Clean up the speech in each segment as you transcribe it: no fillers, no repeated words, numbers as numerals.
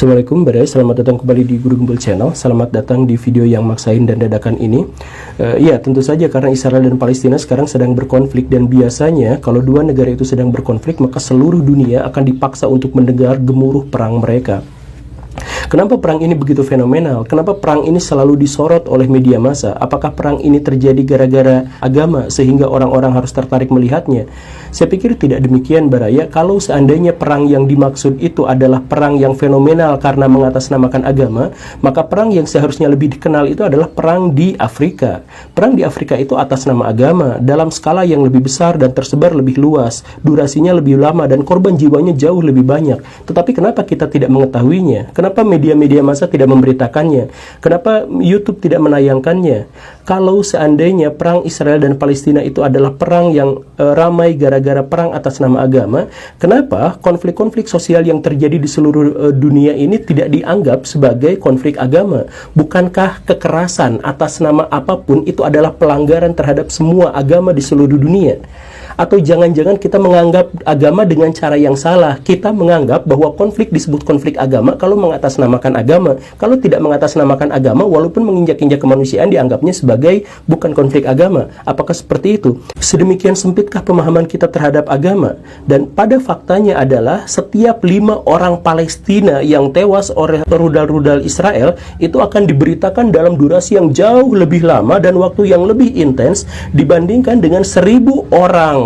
Assalamualaikum selamat datang kembali di Guru Gembel Channel. Selamat datang di video yang maksain dan dadakan ini. Ya, tentu saja karena Israel dan Palestina sekarang sedang berkonflik, dan biasanya kalau dua negara itu sedang berkonflik, maka seluruh dunia akan dipaksa untuk mendengar gemuruh perang mereka. Kenapa perang ini begitu fenomenal? Kenapa perang ini selalu disorot oleh media massa? Apakah perang ini terjadi gara-gara agama sehingga orang-orang harus tertarik melihatnya? Saya pikir tidak demikian, Baraya. Kalau seandainya perang yang dimaksud itu adalah perang yang fenomenal karena mengatasnamakan agama, maka perang yang seharusnya lebih dikenal itu adalah perang di Afrika. Perang di Afrika itu atas nama agama, dalam skala yang lebih besar dan tersebar lebih luas, durasinya lebih lama, dan korban jiwanya jauh lebih banyak. Tetapi kenapa kita tidak mengetahuinya? Kenapa media-media massa tidak memberitakannya? Kenapa YouTube tidak menayangkannya? Kalau seandainya perang Israel dan Palestina itu adalah perang yang ramai gara-gara perang atas nama agama, kenapa konflik-konflik sosial yang terjadi di seluruh dunia ini tidak dianggap sebagai konflik agama? Bukankah kekerasan atas nama apapun itu adalah pelanggaran terhadap semua agama di seluruh dunia? Atau jangan-jangan kita menganggap agama dengan cara yang salah? Kita menganggap bahwa konflik disebut konflik agama kalau mengatasnamakan agama. Kalau tidak mengatasnamakan agama, walaupun menginjak-injak kemanusiaan, dianggapnya sebagai bukan konflik agama. Apakah seperti itu? Sedemikian sempitkah pemahaman kita terhadap agama? Dan pada faktanya adalah setiap 5 orang Palestina yang tewas oleh rudal-rudal Israel itu akan diberitakan dalam durasi yang jauh lebih lama dan waktu yang lebih intens dibandingkan dengan 1000 orang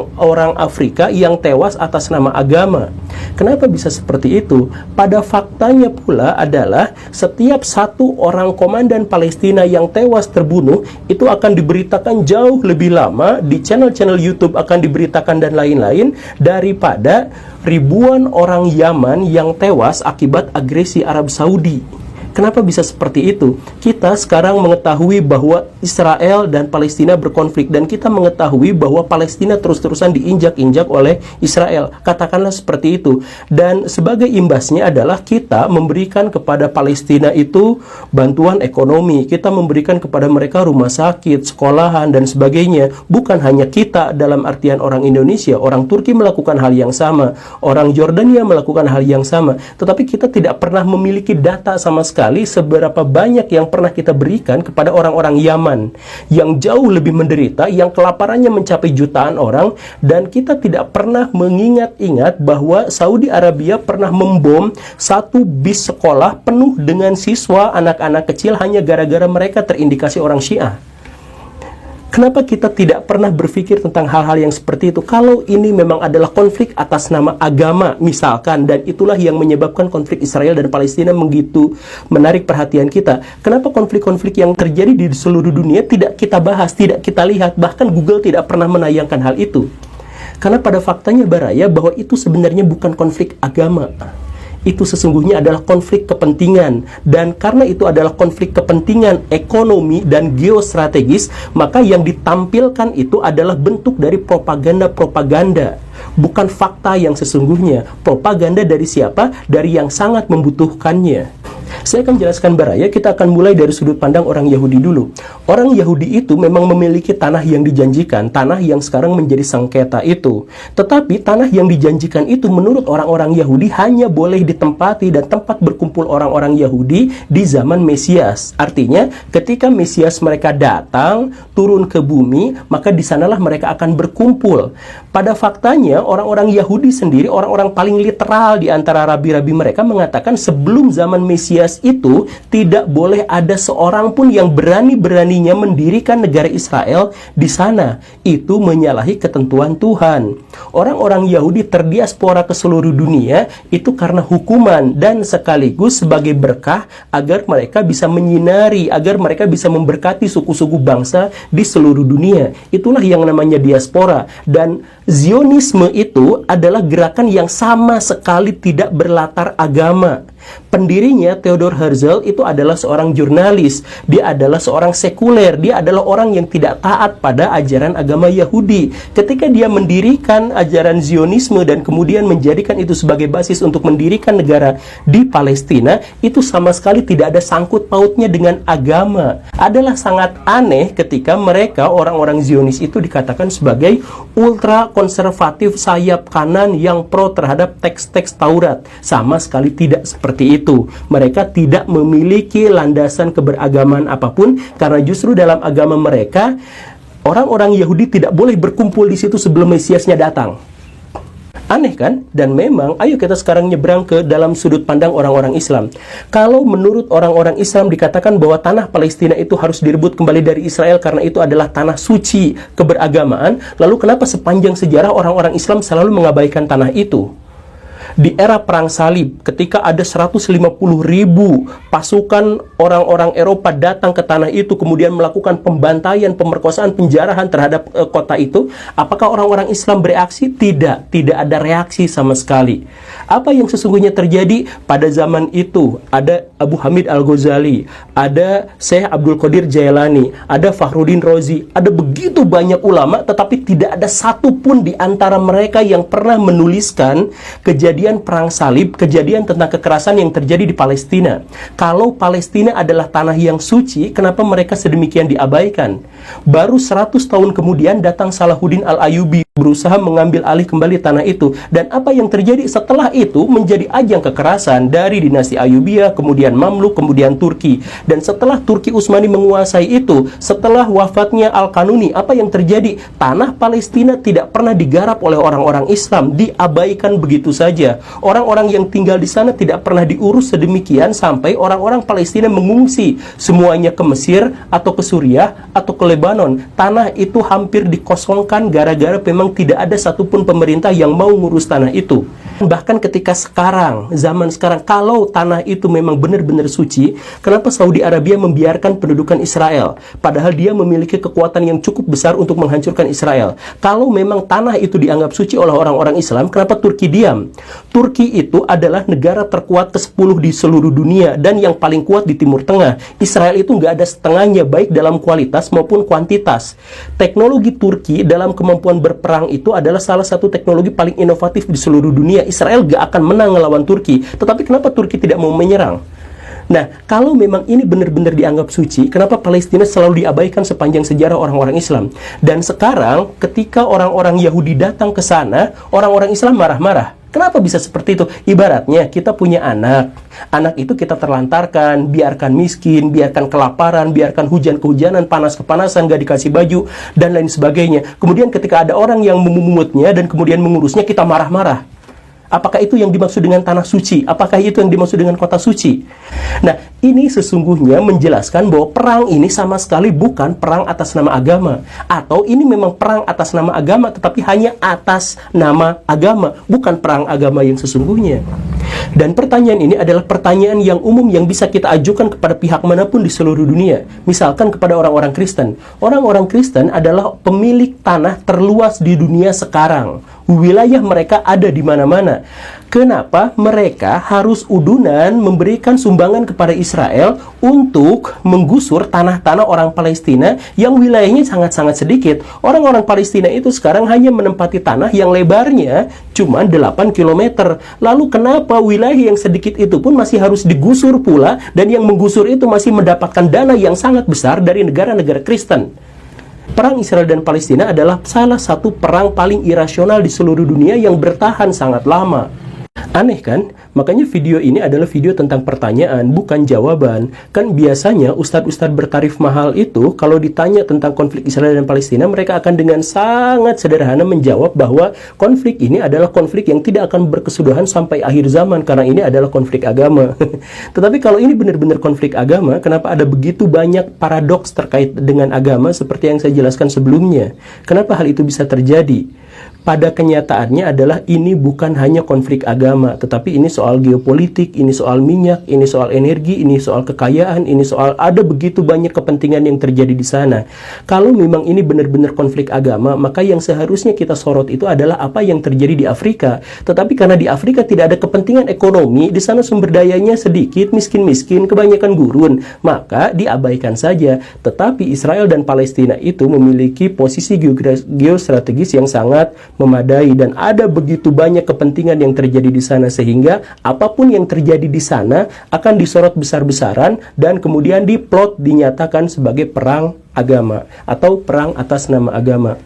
Afrika yang tewas atas nama agama. Kenapa bisa seperti itu? Pada faktanya pula adalah setiap 1 orang komandan Palestina yang tewas terbunuh itu akan diberitakan jauh lebih lama di channel-channel YouTube, akan diberitakan dan lain-lain daripada ribuan orang Yaman yang tewas akibat agresi Arab Saudi. Kenapa bisa seperti itu? Kita sekarang mengetahui bahwa Israel dan Palestina berkonflik, dan kita mengetahui bahwa Palestina terus-terusan diinjak-injak oleh Israel. Katakanlah seperti itu. Dan sebagai imbasnya adalah kita memberikan kepada Palestina itu bantuan ekonomi. Kita memberikan kepada mereka rumah sakit, sekolahan, dan sebagainya. Bukan hanya kita dalam artian orang Indonesia, orang Turki melakukan hal yang sama, orang Yordania melakukan hal yang sama. Tetapi kita tidak pernah memiliki data sama sekali seberapa banyak yang pernah kita berikan kepada orang-orang Yaman yang jauh lebih menderita, yang kelaparannya mencapai jutaan orang, dan kita tidak pernah mengingat-ingat bahwa Saudi Arabia pernah membom 1 bis sekolah penuh dengan siswa anak-anak kecil hanya gara-gara mereka terindikasi orang Syiah. Kenapa kita tidak pernah berpikir tentang hal-hal yang seperti itu? Kalau ini memang adalah konflik atas nama agama misalkan, dan itulah yang menyebabkan konflik Israel dan Palestina begitu menarik perhatian kita, kenapa konflik-konflik yang terjadi di seluruh dunia tidak kita bahas, tidak kita lihat? Bahkan Google tidak pernah menayangkan hal itu. Karena pada faktanya, Baraya, bahwa itu sebenarnya bukan konflik agama. Itu sesungguhnya adalah konflik kepentingan, dan karena itu adalah konflik kepentingan ekonomi dan geostrategis, maka yang ditampilkan itu adalah bentuk dari propaganda-propaganda, bukan fakta yang sesungguhnya. Propaganda dari siapa? Dari yang sangat membutuhkannya. Saya akan jelaskan, Baraya. Kita akan mulai dari sudut pandang orang Yahudi dulu. Orang Yahudi itu memang memiliki tanah yang dijanjikan, tanah yang sekarang menjadi sengketa itu. Tetapi tanah yang dijanjikan itu menurut orang-orang Yahudi hanya boleh ditempati dan tempat berkumpul orang-orang Yahudi di zaman Mesias. Artinya ketika Mesias mereka datang, turun ke bumi, maka di sanalah mereka akan berkumpul. Pada faktanya orang-orang Yahudi sendiri, orang-orang paling literal di antara rabi-rabi mereka, mengatakan sebelum zaman Mesias itu tidak boleh ada seorang pun yang berani-beraninya mendirikan negara Israel di sana. Itu menyalahi ketentuan Tuhan. Orang-orang Yahudi terdiaspora ke seluruh dunia itu karena hukuman dan sekaligus sebagai berkah agar mereka bisa menyinari, agar mereka bisa memberkati suku-suku bangsa di seluruh dunia. Itulah yang namanya diaspora. Dan Zionisme itu adalah gerakan yang sama sekali tidak berlatar agama. Pendirinya Theodor Herzl itu adalah seorang jurnalis, dia adalah seorang sekuler, dia adalah orang yang tidak taat pada ajaran agama Yahudi. Ketika dia mendirikan ajaran Zionisme dan kemudian menjadikan itu sebagai basis untuk mendirikan negara di Palestina, itu sama sekali tidak ada sangkut pautnya dengan agama. Adalah sangat aneh ketika mereka, orang-orang Zionis itu, dikatakan sebagai ultra konservatif sayap kanan yang pro terhadap teks-teks Taurat. Sama sekali tidak seperti seperti itu. Mereka tidak memiliki landasan keberagaman apapun, karena justru dalam agama mereka orang-orang Yahudi tidak boleh berkumpul di situ sebelum Mesiasnya datang. Aneh kan? Dan memang, ayo kita sekarang nyebrang ke dalam sudut pandang orang-orang Islam. Kalau menurut orang-orang Islam dikatakan bahwa tanah Palestina itu harus direbut kembali dari Israel karena itu adalah tanah suci keberagamaan, lalu kenapa sepanjang sejarah orang-orang Islam selalu mengabaikan tanah itu? Di era Perang Salib, ketika ada 150.000 pasukan orang-orang Eropa datang ke tanah itu, kemudian melakukan pembantaian, pemerkosaan, penjarahan terhadap kota itu, apakah orang-orang Islam bereaksi? Tidak ada reaksi sama sekali. Apa yang sesungguhnya terjadi pada zaman itu? Ada Abu Hamid Al-Ghazali, ada Syekh Abdul Qadir Jailani, ada Fakhruddin Razi, ada begitu banyak ulama, tetapi tidak ada satupun di antara mereka yang pernah menuliskan kejadian Perang Salib, kejadian tentang kekerasan yang terjadi di Palestina. Kalau Palestina adalah tanah yang suci, kenapa mereka sedemikian diabaikan? Baru 100 tahun kemudian datang Salahuddin Al-Ayyubi berusaha mengambil alih kembali tanah itu. Dan apa yang terjadi setelah itu menjadi ajang kekerasan dari dinasti Ayyubiyah, kemudian Mamluk, kemudian Turki. Dan setelah Turki Utsmani menguasai itu, setelah wafatnya Al-Kanuni, apa yang terjadi? Tanah Palestina tidak pernah digarap oleh orang-orang Islam, diabaikan begitu saja. Orang-orang yang tinggal di sana tidak pernah diurus sedemikian sampai orang-orang Palestina mengungsi semuanya ke Mesir atau ke Suriah atau ke Lebanon. Tanah itu hampir dikosongkan gara-gara memang tidak ada satupun pemerintah yang mau ngurus tanah itu. Bahkan ketika sekarang, zaman sekarang, kalau tanah itu memang benar-benar suci, kenapa Saudi Arabia membiarkan pendudukan Israel? Padahal dia memiliki kekuatan yang cukup besar untuk menghancurkan Israel. Kalau memang tanah itu dianggap suci oleh orang-orang Islam, kenapa Turki diam? Turki itu adalah negara terkuat ke-10 di seluruh dunia dan yang paling kuat di Timur Tengah. Israel itu nggak ada setengahnya, baik dalam kualitas maupun kuantitas. Teknologi Turki dalam kemampuan berperang itu adalah salah satu teknologi paling inovatif di seluruh dunia. Israel gak akan menang melawan Turki. Tetapi kenapa Turki tidak mau menyerang? Nah, kalau memang ini benar-benar dianggap suci, kenapa Palestina selalu diabaikan sepanjang sejarah orang-orang Islam? Dan sekarang, ketika orang-orang Yahudi datang ke sana, orang-orang Islam marah-marah. Kenapa bisa seperti itu? Ibaratnya kita punya anak. Anak itu kita terlantarkan, biarkan miskin, biarkan kelaparan, biarkan hujan kehujanan, panas kepanasan, gak dikasih baju, dan lain sebagainya. Kemudian ketika ada orang yang memumutnya dan kemudian mengurusnya, kita marah-marah. Apakah itu yang dimaksud dengan tanah suci? Apakah itu yang dimaksud dengan kota suci? Nah, ini sesungguhnya menjelaskan bahwa perang ini sama sekali bukan perang atas nama agama. Atau ini memang perang atas nama agama, tetapi hanya atas nama agama, bukan perang agama yang sesungguhnya. Dan pertanyaan ini adalah pertanyaan yang umum yang bisa kita ajukan kepada pihak manapun di seluruh dunia. Misalkan kepada orang-orang Kristen. Orang-orang Kristen adalah pemilik tanah terluas di dunia sekarang. Wilayah mereka ada di mana-mana. Kenapa mereka harus udunan memberikan sumbangan kepada Israel untuk menggusur tanah-tanah orang Palestina yang wilayahnya sangat-sangat sedikit? Orang-orang Palestina itu sekarang hanya menempati tanah yang lebarnya cuma 8 km. Lalu kenapa wilayah yang sedikit itu pun masih harus digusur pula, dan yang menggusur itu masih mendapatkan dana yang sangat besar dari negara-negara Kristen? Perang Israel dan Palestina adalah salah satu perang paling irasional di seluruh dunia yang bertahan sangat lama. Aneh kan? Makanya video ini adalah video tentang pertanyaan, bukan jawaban. Kan biasanya ustadz-ustadz bertarif mahal itu, kalau ditanya tentang konflik Israel dan Palestina, mereka akan dengan sangat sederhana menjawab bahwa konflik ini adalah konflik yang tidak akan berkesudahan sampai akhir zaman, karena ini adalah konflik agama. Tetapi kalau ini benar-benar konflik agama, kenapa ada begitu banyak paradoks terkait dengan agama seperti yang saya jelaskan sebelumnya? Kenapa hal itu bisa terjadi? Pada kenyataannya adalah ini bukan hanya konflik agama, tetapi ini soal geopolitik, ini soal minyak, ini soal energi, ini soal kekayaan, ini soal ada begitu banyak kepentingan yang terjadi di sana. Kalau memang ini benar-benar konflik agama, maka yang seharusnya kita sorot itu adalah apa yang terjadi di Afrika. Tetapi karena di Afrika tidak ada kepentingan ekonomi, di sana sumber dayanya sedikit, miskin-miskin, kebanyakan gurun, maka diabaikan saja. Tetapi Israel dan Palestina itu memiliki posisi geostrategis yang sangat memadai dan ada begitu banyak kepentingan yang terjadi di sana, sehingga apapun yang terjadi di sana akan disorot besar-besaran dan kemudian diplot, dinyatakan sebagai perang agama atau perang atas nama agama.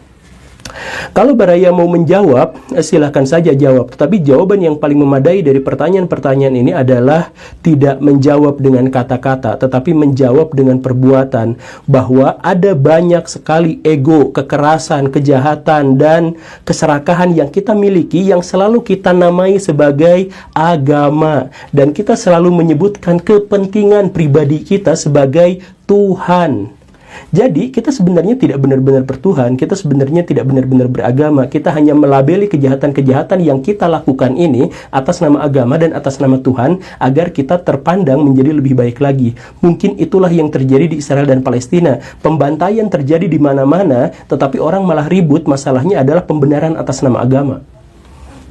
Kalau Baraya mau menjawab, silahkan saja jawab. Tetapi jawaban yang paling memadai dari pertanyaan-pertanyaan ini adalah tidak menjawab dengan kata-kata, tetapi menjawab dengan perbuatan. Bahwa ada banyak sekali ego, kekerasan, kejahatan, dan keserakahan yang kita miliki yang selalu kita namai sebagai agama. Dan kita selalu menyebutkan kepentingan pribadi kita sebagai Tuhan. Jadi kita sebenarnya tidak benar-benar bertuhan, kita sebenarnya tidak benar-benar beragama. Kita hanya melabeli kejahatan-kejahatan yang kita lakukan ini atas nama agama dan atas nama Tuhan, agar kita terpandang menjadi lebih baik lagi. Mungkin itulah yang terjadi di Israel dan Palestina. Pembantaian terjadi di mana-mana, tetapi orang malah ribut, masalahnya adalah pembenaran atas nama agama.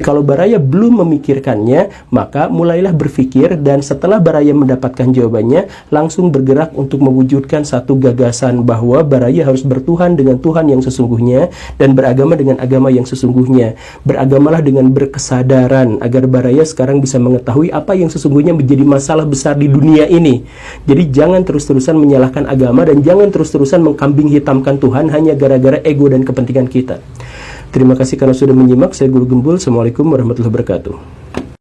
Kalau Baraya belum memikirkannya, maka mulailah berpikir, dan setelah Baraya mendapatkan jawabannya, langsung bergerak untuk mewujudkan satu gagasan bahwa Baraya harus bertuhan dengan Tuhan yang sesungguhnya dan beragama dengan agama yang sesungguhnya. Beragamalah dengan berkesadaran agar Baraya sekarang bisa mengetahui apa yang sesungguhnya menjadi masalah besar di dunia ini. Jadi jangan terus-terusan menyalahkan agama dan jangan terus-terusan mengkambing hitamkan Tuhan hanya gara-gara ego dan kepentingan kita. Terima kasih karena sudah menyimak. Saya Guru Gembul. Assalamualaikum warahmatullahi wabarakatuh.